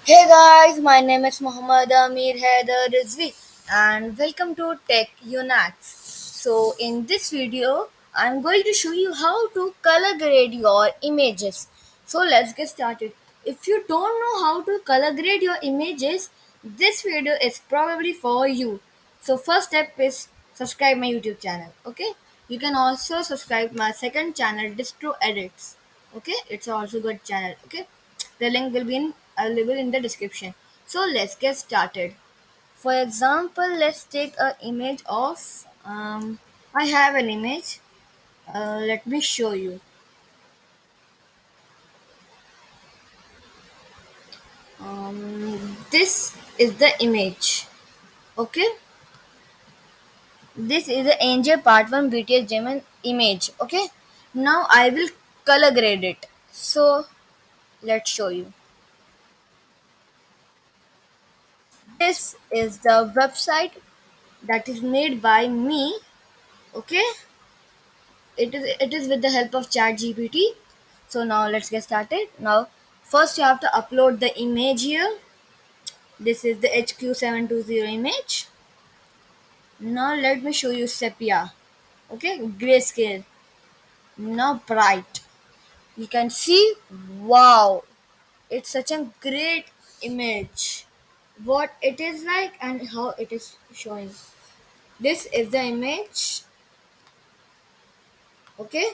Hey guys, my name is Muhammad Amir Haider Rizvi and welcome to Tech Unats. So in this video, I'm going to show you how to color grade your images. So let's get started. If you don't know how to color grade your images, this video is probably for you. So first step is subscribe my YouTube channel. Okay, you can also subscribe my second channel Distro Edits. Okay, it's also good channel. Okay, the link will be available in the description. So let's get started. For example, let's take an image of I have an image. Let me show you. This is the image. Okay, this is the Angel Part One BTS Gemin image. Okay, now I will color grade it. So let's show you. This is the website that is made by me. Okay, it is with the help of ChatGPT. So now let's get started. Now first you have to upload the image here. This is the HQ720 image. Now let me show you sepia. Okay, grayscale. Now bright. You can see, wow, it's such a great image. What it is like and how it is showing. This is the image. Okay,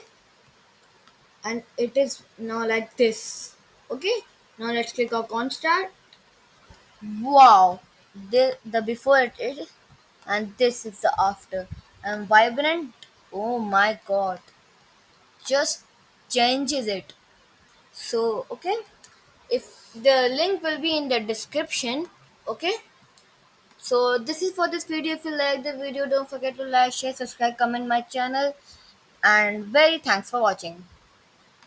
and it is now like this. Okay, now let's click on start. Wow, the before it is, and this is the after. And vibrant, oh my god, just changes it. So, okay, if the link will be in the description, okay. So, this is for this video. If you like the video, don't forget to like, share, subscribe, comment my channel, and very thanks for watching.